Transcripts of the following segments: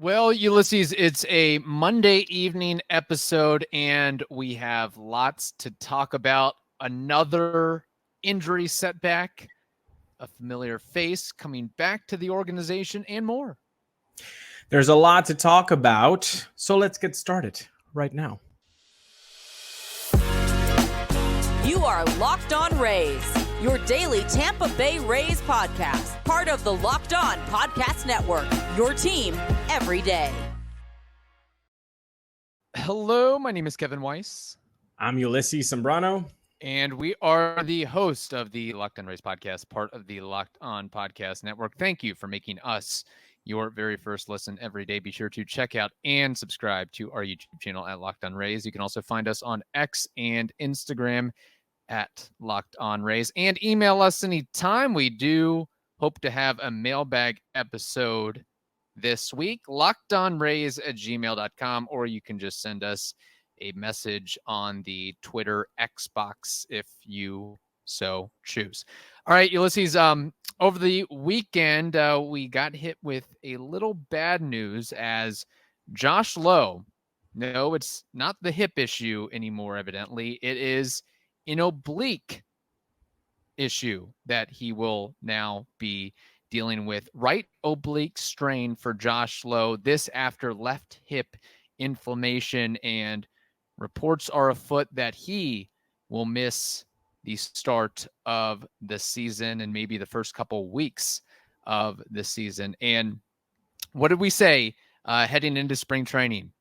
Well, Ulises, it's a Monday evening episode, and we have lots to talk about. Another injury setback, a familiar face coming back to the organization, and more. There's a lot to talk about, so let's get started right now. You are Locked On Rays, your daily Tampa Bay Rays podcast, part of the Locked On Podcast Network, your team every day. Hello, my name is Kevin Weiss. I'm Ulises Sambrano. And we are the host of the Locked On Rays podcast, part of the Locked On Podcast Network. Thank you for making us your very first listen every day. Be sure to check out and subscribe to our YouTube channel at Locked On Rays. You can also find us on X and Instagram at Locked On Rays, and email us anytime. We do hope to have a mailbag episode this week, lockedonrays@gmail.com, or you can just send us a message on the Twitter X box if you so choose. All right, Ulises, over the weekend, we got hit with a little bad news as Josh Lowe, no, it's not the hip issue anymore, evidently. It is an oblique issue that he will now be dealing with. Right oblique strain for Josh Lowe. This after left hip inflammation, and reports are afoot that he will miss the start of the season and maybe the first couple weeks of the season. And what did we say heading into spring training?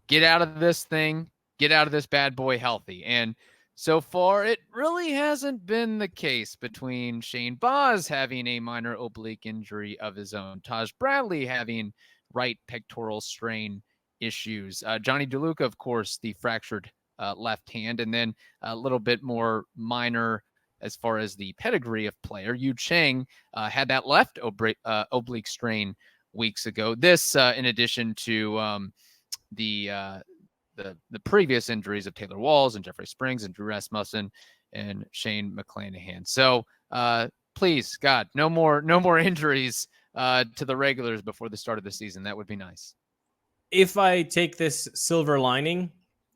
Get out of this thing, get out of this bad boy healthy. And so far, it really hasn't been the case between Shane Baz having a minor oblique injury of his own, Taj Bradley having right pectoral strain issues, Johnny DeLuca, of course, the fractured left hand, and then a little bit more minor as far as the pedigree of player. Yu Chang had that left oblique strain weeks ago. This, in addition to the previous injuries of Taylor Walls and Jeffrey Springs and Drew Rasmussen and Shane McClanahan. So please, God, no more injuries to the regulars before the start of the season. That would be nice. If I take this silver lining,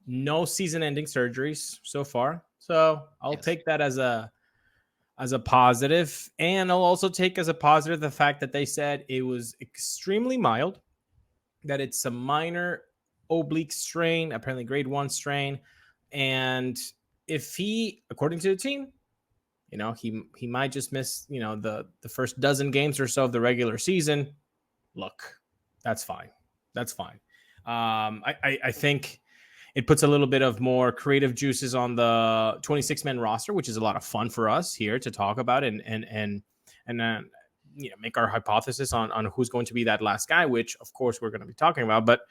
no season-ending surgeries so far. So I'll take that as a positive. And I'll also take as a positive the fact that they said it was extremely mild, that it's a minor oblique strain, apparently grade 1 strain. And if he, according to the team, he might just miss, the first dozen games or so of the regular season. Look, that's fine. That's fine. I think it puts a little bit of more creative juices on the 26-man roster, which is a lot of fun for us here to talk about and make our hypothesis on who's going to be that last guy, which of course we're going to be talking about. But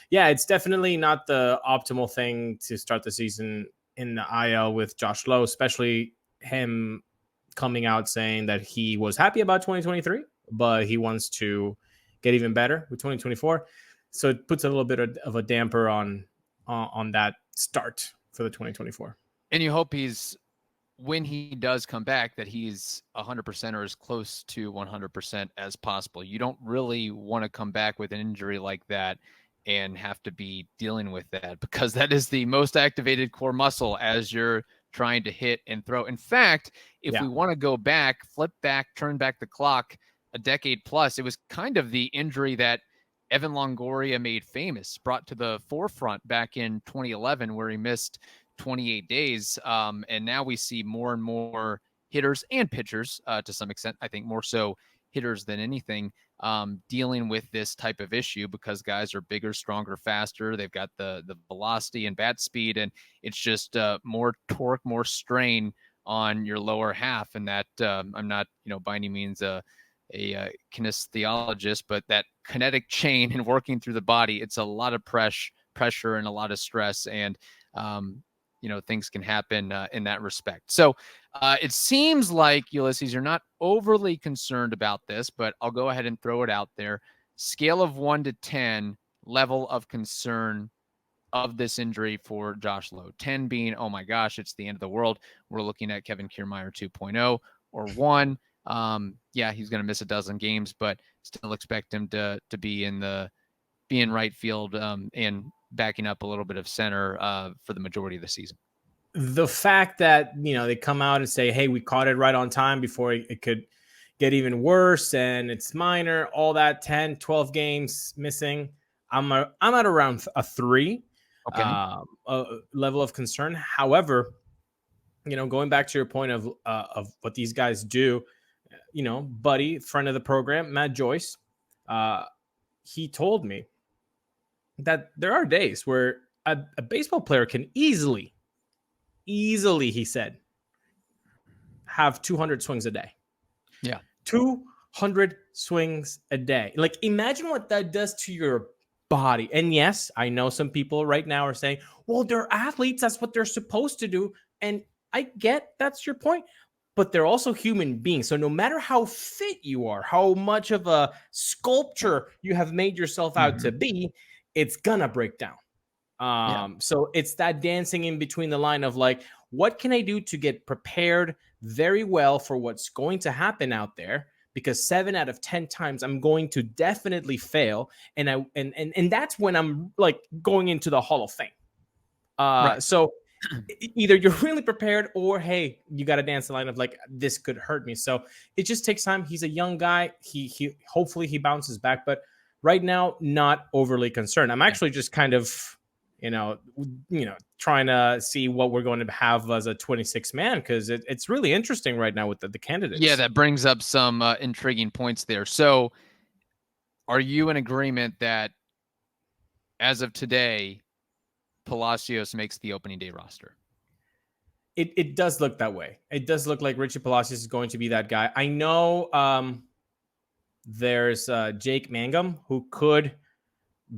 yeah, it's definitely not the optimal thing to start the season in the IL with Josh Lowe, especially him coming out saying that he was happy about 2023, but he wants to get even better with 2024. So it puts a little bit of a damper on that start for the 2024. And you hope when he does come back, that he's 100% or as close to 100% as possible. You don't really want to come back with an injury like that and have to be dealing with that, because that is the most activated core muscle as you're trying to hit and throw. In fact, if we want to go back, flip back, turn back the clock a decade plus, it was kind of the injury that Evan Longoria made famous, brought to the forefront back in 2011, where he missed 28 days. And now we see more and more hitters and pitchers, to some extent, I think more so hitters than anything, dealing with this type of issue, because guys are bigger, stronger, faster. They've got the velocity and bat speed, and it's just more torque, more strain on your lower half. And that I'm not, by any means a kinestheologist, but that kinetic chain and working through the body, it's a lot of pressure and a lot of stress, and things can happen in that respect. So it seems like, Ulises, you're not overly concerned about this, but I'll go ahead and throw it out there. Scale of 1 to 10, level of concern of this injury for Josh Lowe. 10 being, oh my gosh, it's the end of the world. We're looking at Kevin Kiermaier 2.0, or 1. He's going to miss a dozen games, but still expect him to be in the be in right field and backing up a little bit of center for the majority of the season. The fact that, they come out and say, hey, we caught it right on time before it could get even worse, and it's minor, all that, 10, 12 games missing. I'm at around a 3 level of concern. However, going back to your point of what these guys do, buddy, friend of the program, Matt Joyce, he told me that there are days where a baseball player can easily, he said, have 200 swings a day. Yeah. 200 swings a day. Like, imagine what that does to your body. And yes, I know some people right now are saying, well, they're athletes. That's what they're supposed to do. And I get that's your point, but they're also human beings. So no matter how fit you are, how much of a sculpture you have made yourself out to be, it's gonna break down. So it's that dancing in between the line of like, what can I do to get prepared very well for what's going to happen out there? Because 7 out of 10 times I'm going to definitely fail. And that's when I'm like going into the Hall of Fame. Right. So either you're really prepared or, hey, you got to dance the line of like, this could hurt me. So it just takes time. He's a young guy. He hopefully he bounces back, but right now, not overly concerned. I'm actually just kind of, trying to see what we're going to have as a 26 man, because it's really interesting right now with the candidates. Yeah, that brings up some intriguing points there. So are you in agreement that as of today, Palacios makes the opening day roster? It does look that way. It does look like Richie Palacios is going to be that guy. I know there's Jake Mangum, who could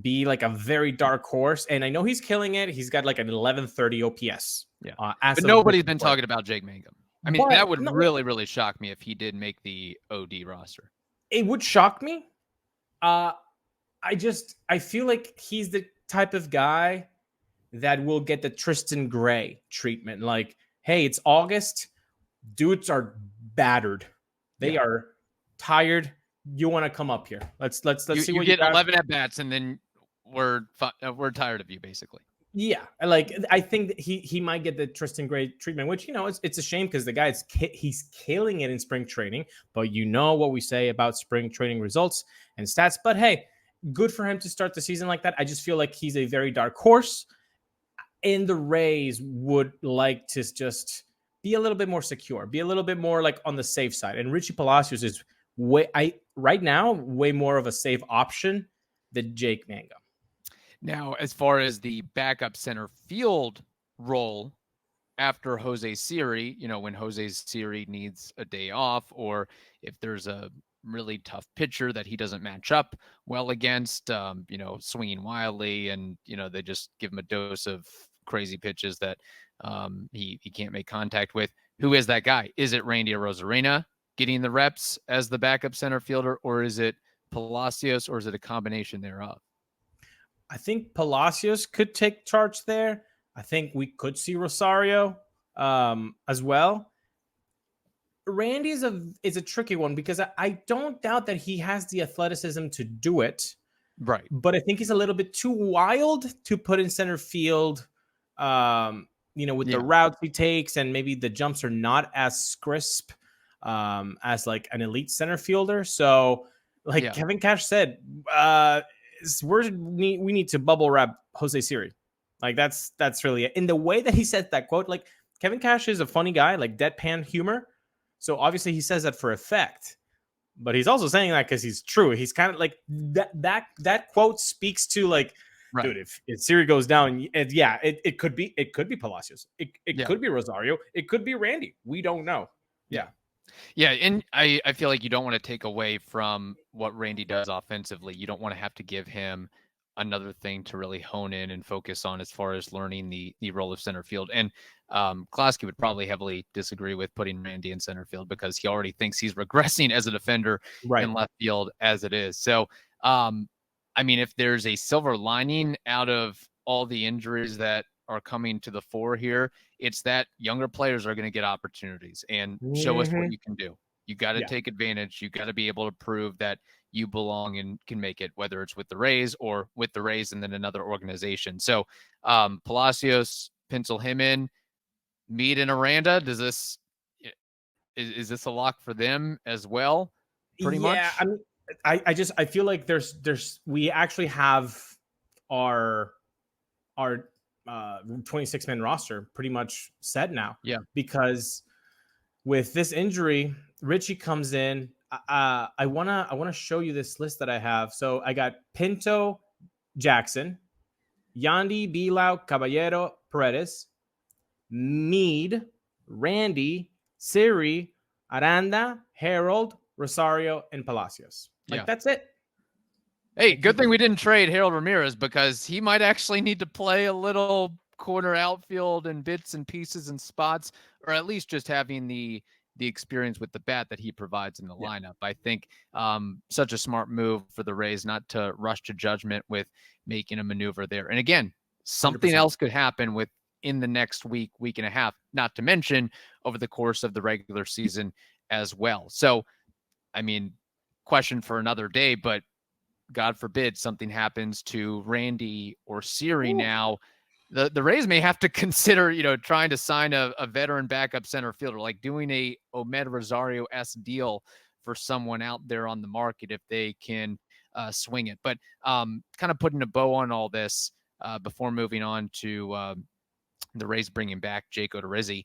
be like a very dark horse, and I know he's killing it. He's got like an 1130 OPS. Yeah, but nobody's been talking about Jake Mangum. I mean, that would really, really shock me if he did make the OD roster. It would shock me. I feel like he's the type of guy that will get the Tristan Gray treatment. Like, hey, it's August. Dudes are battered. They are tired. You want to come up here? Let's see what you get 11 at bats, and then we're tired of you, basically. Yeah, like I think that he might get the Tristan Gray treatment, which it's a shame because the guy he's killing it in spring training. But you know what we say about spring training results and stats. But hey, good for him to start the season like that. I just feel like he's a very dark horse, and the Rays would like to just be a little bit more secure, be a little bit more like on the safe side. And Richie Palacios is right now way more of a safe option than Jake Mangum. Now, as far as the backup center field role after Jose Siri, when Jose Siri needs a day off, or if there's a really tough pitcher that he doesn't match up well against, swinging wildly, and, they just give him a dose of crazy pitches that he can't make contact with. Who is that guy? Is it Randy Arozarena getting the reps as the backup center fielder, or is it Palacios, or is it a combination thereof? I think Palacios could take charge there. I think we could see Rosario as well. Randy is a tricky one because I don't doubt that he has the athleticism to do it. Right. But I think he's a little bit too wild to put in center field, with the routes he takes, and maybe the jumps are not as crisp as like an elite center fielder. So like Kevin Cash said, we need to bubble wrap Jose Siri. Like that's really it. In the way that he said that quote, like Kevin Cash is a funny guy, like deadpan humor. So obviously he says that for effect, but he's also saying that because he's true. He's kind of like that quote speaks to like, right. Dude, if Siri goes down, it could be Palacios. It could be Rosario. It could be Randy. We don't know. Yeah. Yeah, and I feel like you don't want to take away from what Randy does offensively. You don't want to have to give him another thing to really hone in and focus on as far as learning the role of center field. And Klasky would probably heavily disagree with putting Randy in center field because he already thinks he's regressing as a defender in left field as it is. So, if there's a silver lining out of all the injuries that are coming to the fore here, it's that younger players are going to get opportunities and show us what you can do. You got to take advantage. You got to be able to prove that you belong and can make it, whether it's with the Rays or with the Rays and then another organization. So Palacios, pencil him in. Mead and Aranda, is this a lock for them as well? Pretty much. I mean, I feel like we actually have our 26-man roster pretty much set now. Yeah. Because with this injury, Richie comes in. I wanna show you this list that I have. So I got Pinto, Jackson, Yandy, Bilao, Caballero, Paredes, Mead, Randy, Siri, Aranda, Harold, Rosario, and Palacios. That's it. Hey, good thing we didn't trade Harold Ramirez, because he might actually need to play a little corner outfield and bits and pieces and spots, or at least just having the experience with the bat that he provides in the lineup. I think such a smart move for the Rays not to rush to judgment with making a maneuver there. And again, something 100%. else could happen in the next week and a half, not to mention over the course of the regular season as well. So, I mean, question for another day, but God forbid something happens to Randy or Siri now. The Rays may have to consider, trying to sign a veteran backup center fielder, like doing a Omed Rosario-esque deal for someone out there on the market if they can swing it. But kind of putting a bow on all this before moving on to the Rays bringing back Jake Ulises.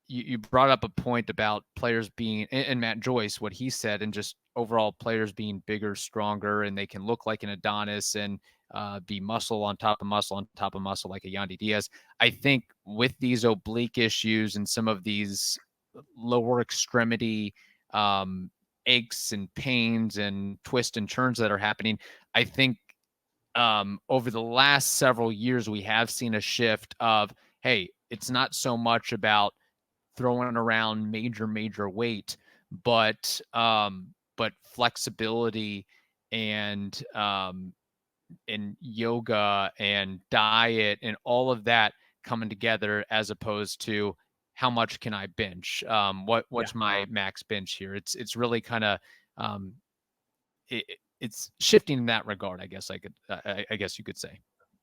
You brought up a point about players being, and Matt Joyce, what he said, and just overall players being bigger, stronger, and they can look like an Adonis and be muscle on top of muscle on top of muscle like a Yandy Diaz. I think with these oblique issues and some of these lower extremity aches and pains and twists and turns that are happening, I think over the last several years, we have seen a shift of, hey, it's not so much about throwing around major weight, but flexibility and yoga and diet and all of that coming together, as opposed to how much can I bench? What's my max bench here? It's really kind of it's shifting in that regard. I guess you could say.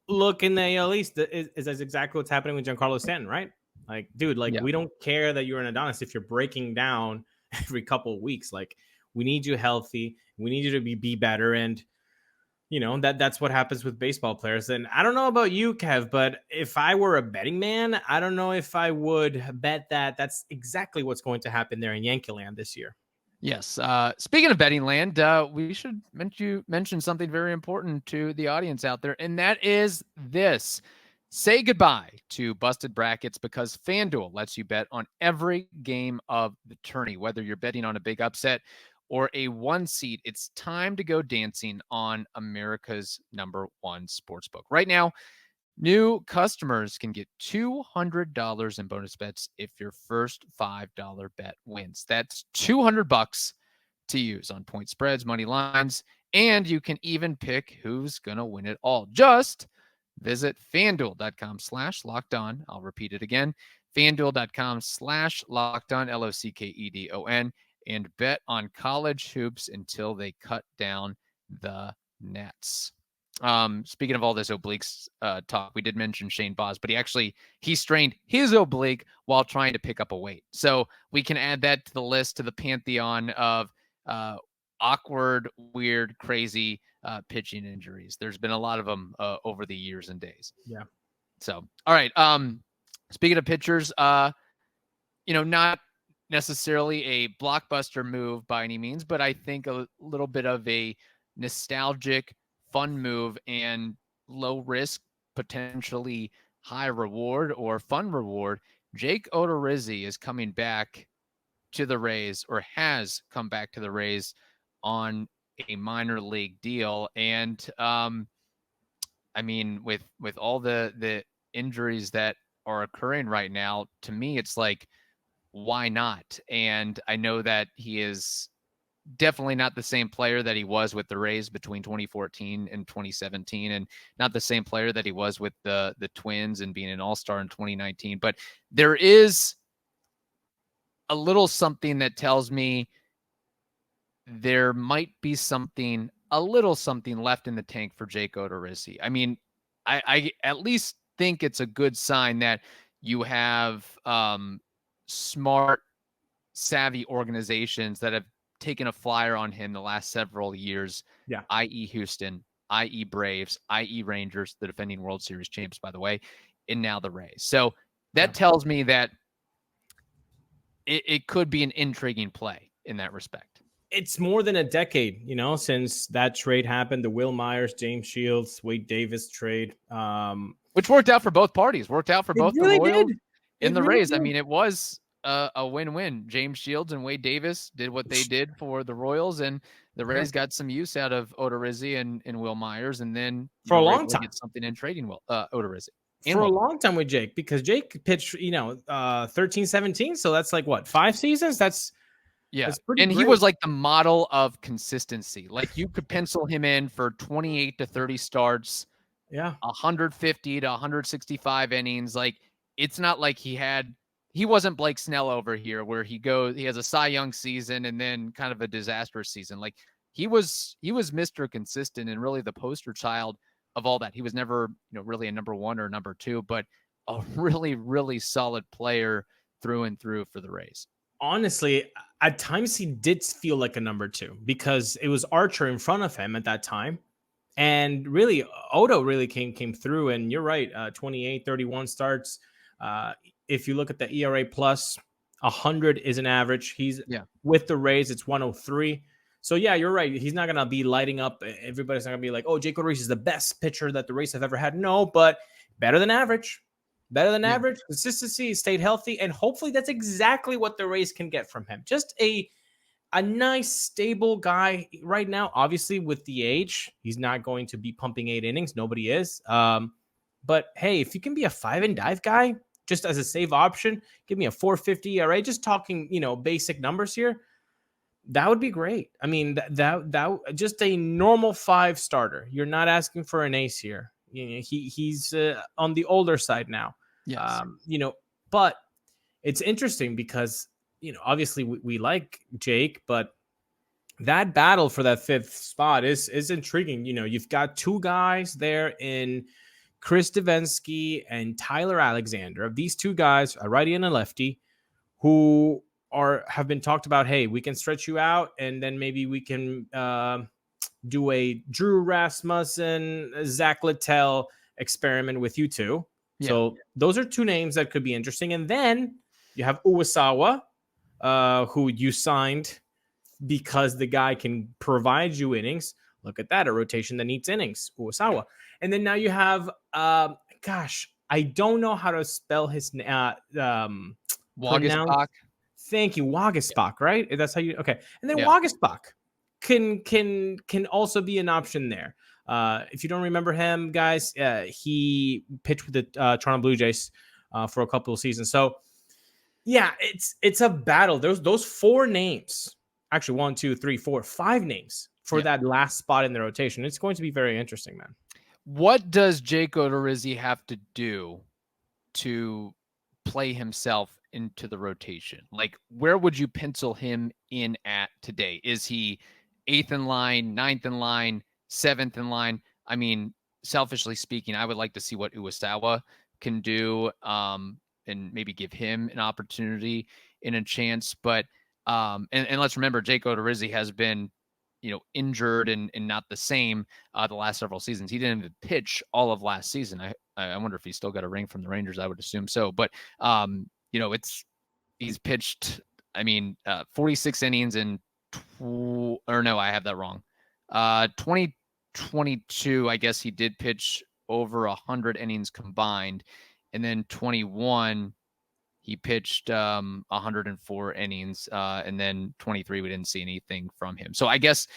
Look, in the AL East, is exactly what's happening with Giancarlo Stanton, right? Like, dude, we don't care that you're an Adonis if you're breaking down every couple of weeks. Like, we need you healthy. We need you to be better. And, that's what happens with baseball players. And I don't know about you, Kev, but if I were a betting man, I don't know if I would bet that that's exactly what's going to happen there in Yankee land this year. Yes. Speaking of betting land, we should mention something very important to the audience out there, and that is this. Say goodbye to busted brackets, because FanDuel lets you bet on every game of the tourney. Whether you're betting on a big upset or a one seed, it's time to go dancing on America's #1 sportsbook. Right now, new customers can get $200 in bonus bets if your first $5 bet wins. That's $200 to use on point spreads, money lines, and you can even pick who's going to win it all. Just visit FanDuel.com/lockedon. I'll repeat it again. FanDuel.com/lockedon, LOCKEDON, and bet on college hoops until they cut down the nets. Speaking of all this obliques talk, we did mention Shane Baz, but he strained his oblique while trying to pick up a weight. So we can add that to the list, to the pantheon of awkward, weird, crazy pitching injuries. There's been a lot of them over the years and days. Yeah. So, all right. Speaking of pitchers, not necessarily a blockbuster move by any means, but I think a little bit of a nostalgic, fun move and low risk, potentially high reward or fun reward. Jake Odorizzi is coming back to the Rays, or has come back to the Rays on a minor league deal. And with all the injuries that are occurring right now, to me, it's like, why not? And I know that he is definitely not the same player that he was with the Rays between 2014 and 2017, and not the same player that he was with the Twins and being an all-star in 2019. But there is a little something that tells me there might be a little something left in the tank for Jake Odorizzi. I mean, I at least think it's a good sign that you have smart, savvy organizations that have taken a flyer on him the last several years, i.e. Houston, i.e. Braves, i.e. Rangers, the defending World Series champs, by the way, and now the Rays. So that tells me that it could be an intriguing play in that respect. It's more than a decade, since that trade happened, the Will Myers, James Shields, Wade Davis trade. Which worked out for both parties, worked out for both the Royals and the Rays. I mean, it was a win-win. James Shields and Wade Davis did what they did for the Royals, and the Rays got some use out of Odorizzi and Will Myers, and then for a long time get something in trading Odorizzi. For a long time with Jake, because Jake pitched, 13, 17. So that's like what, 5 seasons? That's pretty and great. He was like the model of consistency. Like you could pencil him in for 28 to 30 starts, 150 to 165 innings. Like it's not like he wasn't Blake Snell over here where he has a Cy Young season and then kind of a disastrous season. Like he was Mr. Consistent and really the poster child of all that. He was never, really a number 1 or number 2, but a really, really solid player through and through for the Rays. Honestly, at times he did feel like a number 2 because it was Archer in front of him at that time. And really, Odo really came through. And you're right, 28, 31 starts. If you look at the ERA plus, 100 is an average. He's with the Rays, it's 103. So, yeah, you're right. He's not going to be lighting up. Everybody's not going to be like, oh, Jake Odorizzi is the best pitcher that the Rays have ever had. No, but better than average. Better than average. Consistency, stayed healthy, and hopefully that's exactly what the Rays can get from him. Just a nice, stable guy right now. Obviously, with the age, he's not going to be pumping 8 innings. Nobody is. But, hey, if you can be a 5-and-dive guy, just as a save option, give me a 450 ERA, just talking, basic numbers here, that would be great. I mean, that just a normal 5 starter. You're not asking for an ace here. He's on the older side now. Yes. But it's interesting because, obviously we like Jake, but that battle for that 5th spot is intriguing. You've got 2 guys there in Chris Davinsky and Tyler Alexander. These 2 guys, a righty and a lefty, who have been talked about. Hey, we can stretch you out, and then maybe we can do a Drew Rasmussen, Zach Littell experiment with you 2. Yeah. So those are 2 names that could be interesting. And then you have Uwasawa, who you signed because the guy can provide you innings. Look at that, a rotation that needs innings, Uwasawa. And then now you have, I don't know how to spell his name. Waguespack. Thank you, Waguespack, right? That's how you, okay. And then Waguespack can also be an option there. If you don't remember him, guys, he pitched with the Toronto Blue Jays for a couple of seasons. So, yeah, it's a battle. Those 4 names, actually 1, 2, 3, 4, 5 names for that last spot in the rotation. It's going to be very interesting, man. What does Jake Odorizzi have to do to play himself into the rotation? Like, where would you pencil him in at today? Is he 8th in line, 9th in line, 7th in line? I mean, selfishly speaking, I would like to see what Uwasawa can do, and maybe give him an opportunity and a chance. But and let's remember, Jake Odorizzi has been, injured and not the same the last several seasons. He didn't even pitch all of last season. I wonder if he still got a ring from the Rangers. I would assume so. But he's pitched, 46 innings in I have that wrong. 2022, I guess he did pitch over 100 innings combined. And then 21, he pitched 104 innings. And then 23, we didn't see anything from him. So I guess,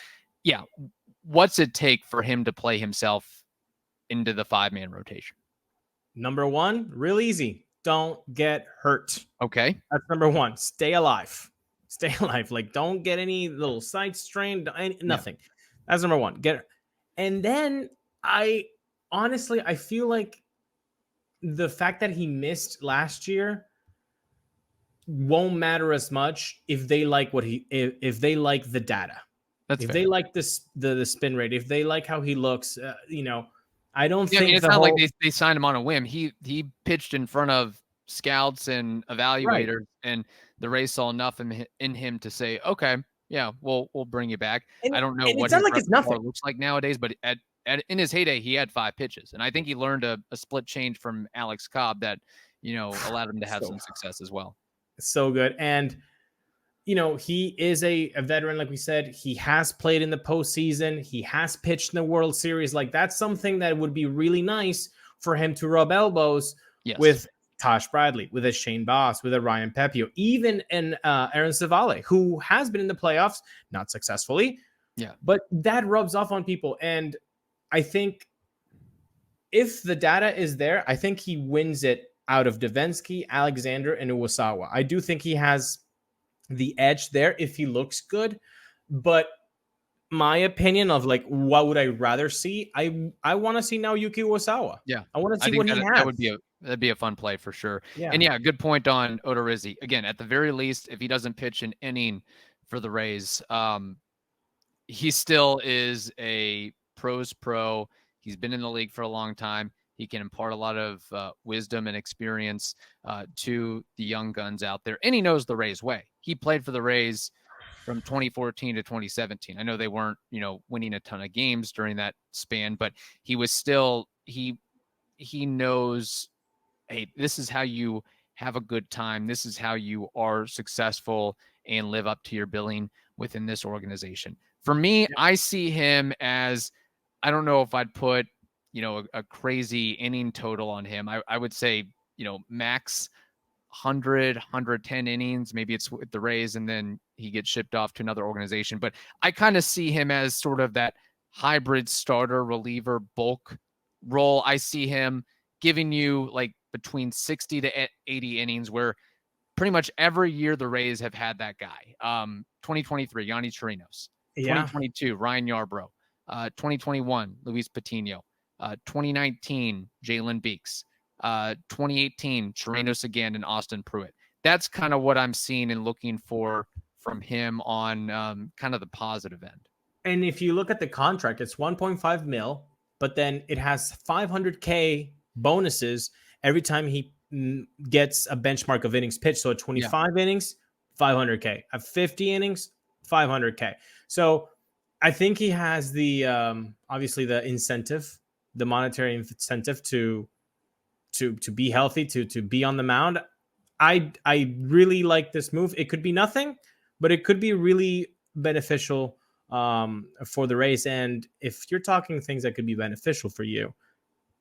what's it take for him to play himself into the 5-man rotation? Number 1, real easy. Don't get hurt. Okay. That's number 1. Stay alive. Like, don't get any little side strain, nothing. Yeah. That's number 1. And then I feel like the fact that he missed last year won't matter as much if they like if they like the data. That's if fair. they like this, the spin rate, if they like how he looks, I don't Yeah, I mean, think it's the not whole like they signed him on a whim. He pitched in front of scouts and right. evaluators, and the Rays saw enough in him to say, okay, yeah, we'll bring you back. And, I don't know and what it's not his like it's repertoire nothing. looks like nowadays, but in his heyday, he had 5 pitches, and I think he learned a split change from Alex Cobb that allowed him to have some success as well. So good. And he is a veteran, like we said. He has played in the postseason. He has pitched in the World Series. Like, that's something that would be really nice for him to rub elbows with Tosh Bradley, with a Shane Boss, with a Ryan Pepio, even an Aaron Savale, who has been in the playoffs, not successfully. Yeah. But that rubs off on people. And I think if the data is there, I think he wins it out of Davinsky, Alexander, and Uwasawa. I do think he has the edge there if he looks good. But my opinion of like what would I rather see, I want to see now Yuki Uwasawa. Yeah, I want to see think what he has. that would be that'd be a fun play for sure. Yeah. And yeah, good point on Odorizzi. Again, at the very least, if he doesn't pitch an inning for the Rays, he still is a pros pro. He's been in the league for a long time. He can impart a lot of wisdom and experience to the young guns out there. And he knows the Rays way. He played for the Rays from 2014 to 2017. I know they weren't, winning a ton of games during that span, but he was still, he knows, hey, this is how you have a good time. This is how you are successful and live up to your billing within this organization. For me, I see him as, I don't know if I'd put, a crazy inning total on him. I would say, max 100, 110 innings. Maybe it's with the Rays and then he gets shipped off to another organization. But I kind of see him as sort of that hybrid starter reliever bulk role. I see him giving you like between 60 to 80 innings, where pretty much every year the Rays have had that guy. 2023, Yanni Chirinos. 2022, Ryan Yarbrough. 2021, Luis Patino. 2019, Jalen Beeks. 2018, Chirinos again, and Austin Pruitt. That's kind of what I'm seeing and looking for from him on kind of the positive end. And if you look at the contract, it's 1.5 mil, but then it has $500K bonuses every time he gets a benchmark of innings pitched. So at 25 innings, $500K. At 50 innings, $500K. So I think he has the obviously the incentive, the monetary incentive to be healthy, to be on the mound. I really like this move. It could be nothing, but it could be really beneficial for the Rays. And if you're talking things that could be beneficial for you,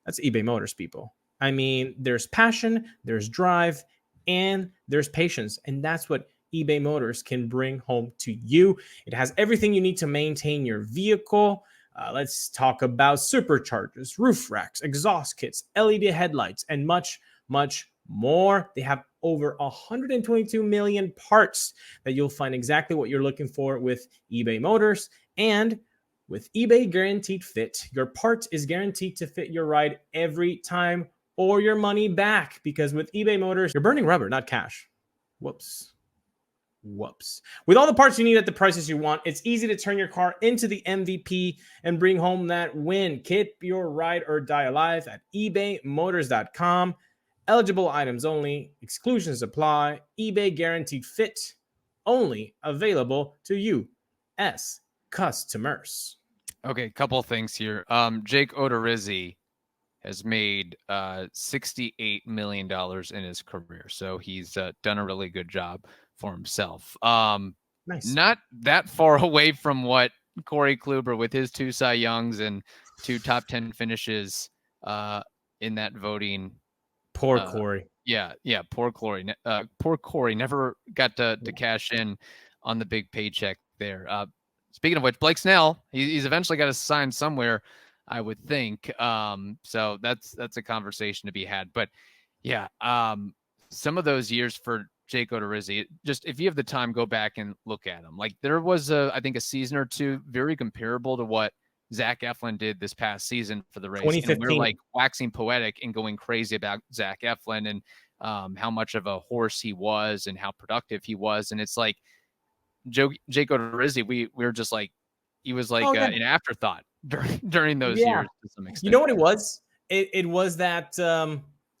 that's eBay Motors, people. I mean, there's passion, there's drive, and there's patience. And that's what eBay Motors can bring home to you. It has everything you need to maintain your vehicle. Let's talk about superchargers, roof racks, exhaust kits, LED headlights, and much, much more. They have over 122 million parts that you'll find exactly what you're looking for with eBay Motors. And with eBay Guaranteed Fit, your part is guaranteed to fit your ride every time or your money back. Because with eBay Motors, you're burning rubber, not cash. Whoops. With all the parts you need at the prices you want, it's easy to turn your car into the MVP and bring home that win. Keep your ride or die alive at ebaymotors.com. Eligible items only. Exclusions apply. eBay Guaranteed Fit. Only available to U.S. customers. Okay, couple of things here. Jake Odorizzi has made $68 million in his career, so he's done a really good job for himself. Nice. Not that far away from what Corey Kluber, with his 2 Cy Youngs and 2 top 10 finishes in that voting. Poor Corey. Yeah, poor Corey. Poor Corey never got to cash in on the big paycheck there. Speaking of which, Blake Snell, he's eventually got to sign somewhere, I would think. So that's a conversation to be had. But yeah, some of those years for Jake Odorizzi, just if you have the time, go back and look at him. Like, there was I think a season or two very comparable to what Zach Eflin did this past season for the Rays. 2015. And we're like waxing poetic and going crazy about Zach Eflin. And how much of a horse he was and how productive he was. And it's like Jake Odorizzi, we were just like, he was like an afterthought during those years to some extent. You know what it was? It was that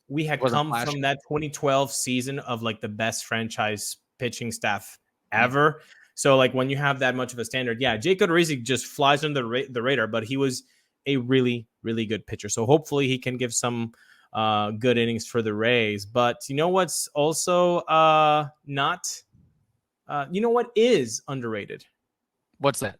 we had come from that 2012 season of like the best franchise pitching staff ever. Yeah. So like when you have that much of a standard, Jake Odorizzi just flies under the radar, but he was a really, really good pitcher. So hopefully he can give some good innings for the Rays. But you know what's also not, you know what is underrated? What's that?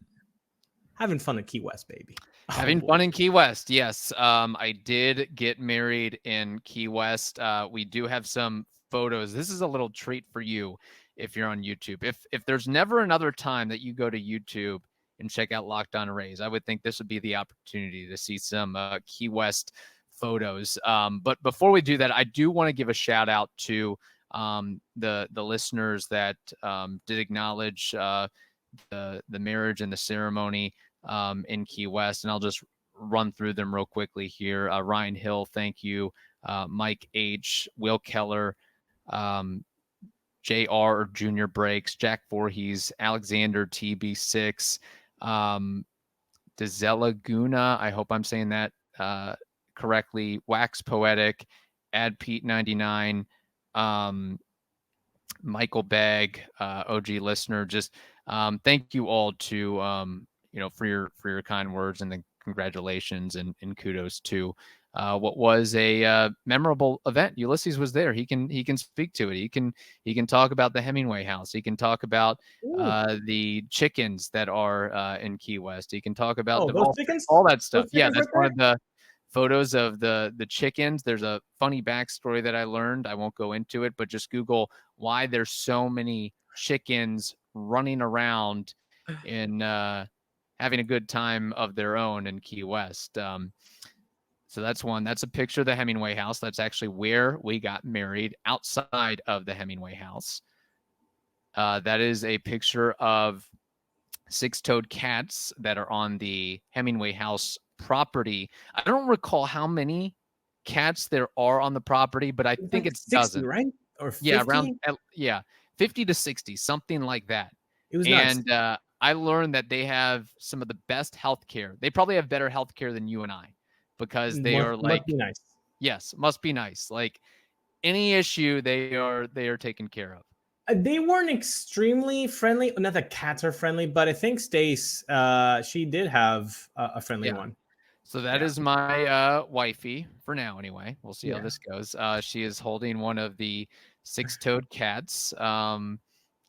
Having fun in Key West, baby. Having fun in Key West, yes. I did get married in Key West. We do have some photos. This is a little treat for you if you're on YouTube. If there's never another time that you go to YouTube and check out Locked On Rays, I would think this would be the opportunity to see some Key West photos. But before we do that, I do want to give a shout out to the listeners that did acknowledge the marriage and the ceremony in Key West, and I'll just run through them real quickly here. Ryan Hill, thank you. Mike H, Will Keller, JR Junior Breaks, Jack Voorhees, Alexander TB6, Dezelaguna, I hope I'm saying that correctly, Wax Poetic, Ad Pete 99, Michael Bagg, OG listener. Just thank you all to for your kind words and the congratulations and kudos to what was a memorable event. Ulises was there. He can speak to it. He can talk about the Hemingway house. He can talk about the chickens that are in Key West. He can talk about all that stuff. Yeah, that's one of the photos of the chickens. There's a funny backstory that I learned. I won't go into it, but just Google why there's so many chickens running around in having a good time of their own in Key West. So that's one. That's a picture of the Hemingway house. That's actually where we got married, outside of the Hemingway house. That is a picture of 6-toed cats that are on the Hemingway house property. I don't recall how many cats there are on the property, but I think it's 60, dozen, right? Or 50? Yeah, around 50 to 60, something like that. It was nuts. And I learned that they have some of the best healthcare. They probably have better healthcare than you and I, because they are like, must be nice. Yes, must be nice. Like any issue, they are taken care of. They weren't extremely friendly. Not that cats are friendly, but I think Stace, she did have a friendly one. So that is my wifey for now. Anyway, we'll see how this goes. She is holding one of the 6-toed cats.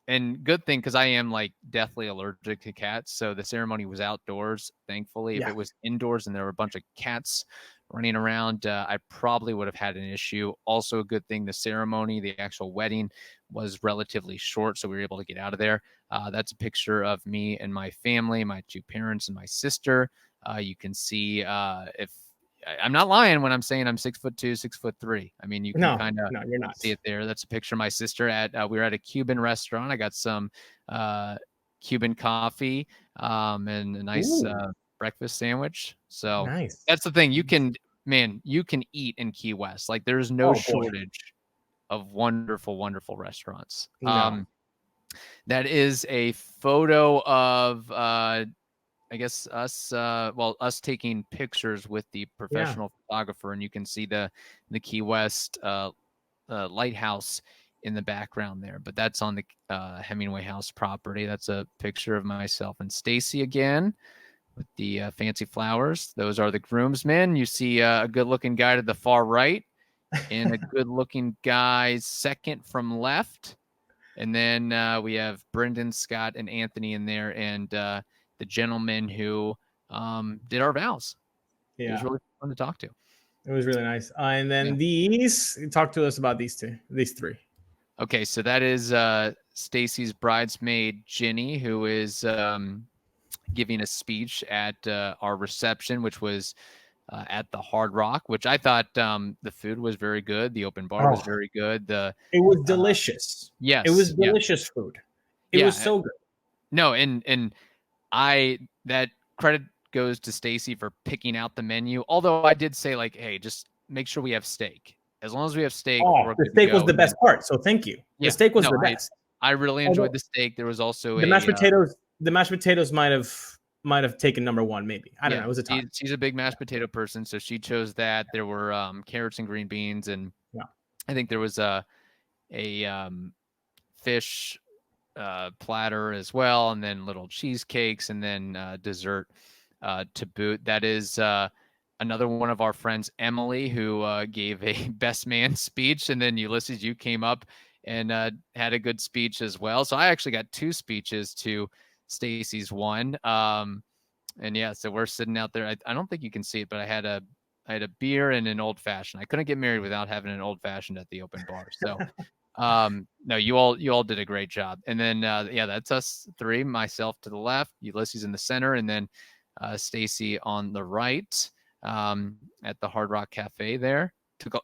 And good thing, because I am like deathly allergic to cats. So the ceremony was outdoors, thankfully. If it was indoors and there were a bunch of cats running around, I probably would have had an issue. Also a good thing, the ceremony, the actual wedding, was relatively short, so we were able to get out of there. That's a picture of me and my family, my 2 parents and my sister. You can see if I'm not lying when I'm saying I'm 6'2", 6'3". I mean, you can kind of see it there. That's a picture of my sister we were at a Cuban restaurant. I got some Cuban coffee and a nice breakfast sandwich. So that's the thing. You can eat in Key West. Like there's no shortage of wonderful, wonderful restaurants. That is a photo of I guess us taking pictures with the professional photographer, and you can see the Key West lighthouse in the background there. But that's on the Hemingway house property. That's a picture of myself and Stacy again with the fancy flowers. Those are the groomsmen. You see a good-looking guy to the far right, and a good-looking guy second from left. And then we have Brendan, Scott, and Anthony in there, and the gentleman who did our vows. It was really fun to talk to. It was really nice. And then talk to us about these 3. Okay, so that is Stacy's bridesmaid, Ginny, who is giving a speech at our reception, which was at the Hard Rock, which I thought the food was very good. The open bar was very good. It was delicious. Yes, it was delicious food. It was so good. No, and that credit goes to Stacy for picking out the menu. Although I did say, like, hey, just make sure we have steak. as long as we have steak, Oh, we're the good to steak was go. the best part. So thank you. Yeah, The steak was no, the best. I really enjoyed the steak. There was also The mashed potatoes might have taken number one, maybe. I don't know. It was a tie. She's a big mashed potato person, so she chose that. There were carrots and green beans, and I think there was a fish platter as well, and then little cheesecakes, and then dessert to boot. That is another one of our friends, Emily, who gave a best man speech, and then Ulises, you came up and had a good speech as well. So I actually got 2 speeches to Stacy's one. And yeah, so we're sitting out there. I don't think you can see it, but I had a beer and an old fashioned. I couldn't get married without having an old fashioned at the open bar. So no, you all did a great job. And then that's us 3, myself to the left, Ulises in the center, and then Stacy on the right at the Hard Rock Cafe there.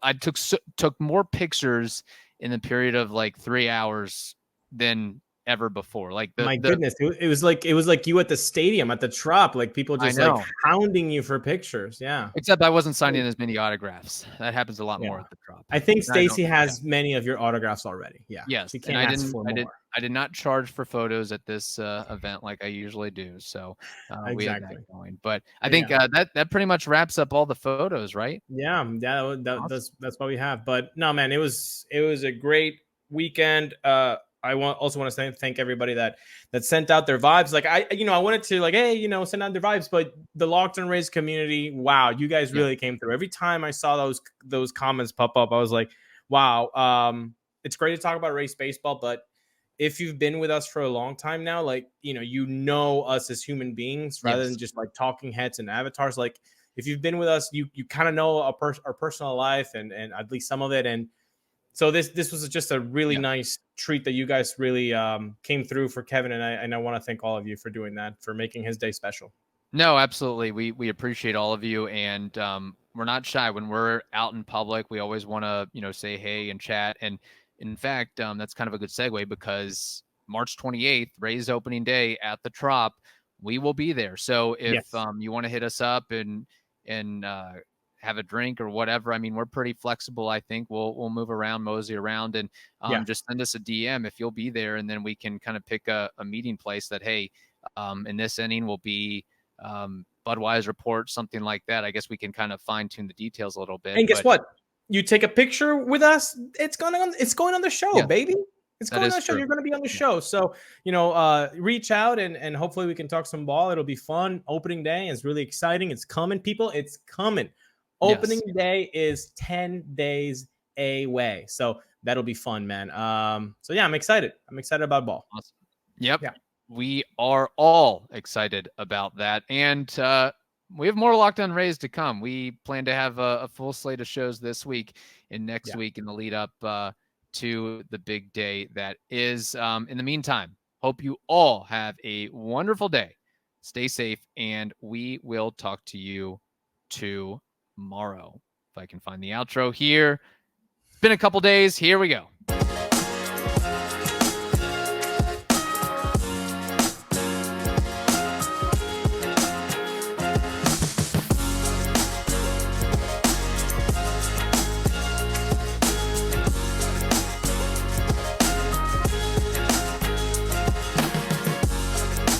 I took more pictures in the period of like 3 hours than ever before. Like goodness, it was like you at the stadium at the Trop, like people just like hounding you for pictures. Yeah. Except I wasn't signing as many autographs. That happens a lot more at the Trop. I think Stacy has many of your autographs already. Yeah. Yes. She can't ask for more. I did not charge for photos at this event like I usually do. So we had that going. But I think that pretty much wraps up all the photos, right? Yeah. Awesome. That's what we have. But no, man, it was a great weekend. I also want to thank everybody that sent out their vibes. Like I wanted to like, hey, send out their vibes, but the Locked On Rays community, wow, you guys really came through. Every time I saw those comments pop up, I was like, wow, it's great to talk about Rays baseball, but if you've been with us for a long time now, like, us as human beings rather than just like talking heads and avatars. Like if you've been with us, you kind of know our personal life and at least some of it. And so this was just a really nice treat that you guys really came through for Kevin. And I want to thank all of you for doing that, for making his day special. No, absolutely. We appreciate all of you. And we're not shy when we're out in public. We always want to, say hey and chat. And in fact, that's kind of a good segue because March 28th, Rays opening day at the Trop, we will be there. So if you want to hit us up and have a drink or whatever, I mean, we're pretty flexible. I think we'll move around, mosey around, and just send us a DM if you'll be there, and then we can kind of pick a meeting place that, hey, in this inning will be Budweiser report, something like that. I guess we can kind of fine tune the details a little bit. And guess what? You take a picture with us, it's going on the show, baby. It's going on the show. You're going to be on the show. So, reach out and hopefully we can talk some ball. It'll be fun. Opening day is really exciting. It's coming, people. It's coming. Opening day is 10 days away. So that'll be fun, man. So yeah, I'm excited. I'm excited about ball. Awesome. Yep. Yeah. We are all excited about that. And we have more Locked On Rays to come. We plan to have a full slate of shows this week and next week in the lead up to the big day that is. In the meantime, hope you all have a wonderful day. Stay safe, and we will talk to you tomorrow. If I can find the outro here. It's been a couple days. Here we go.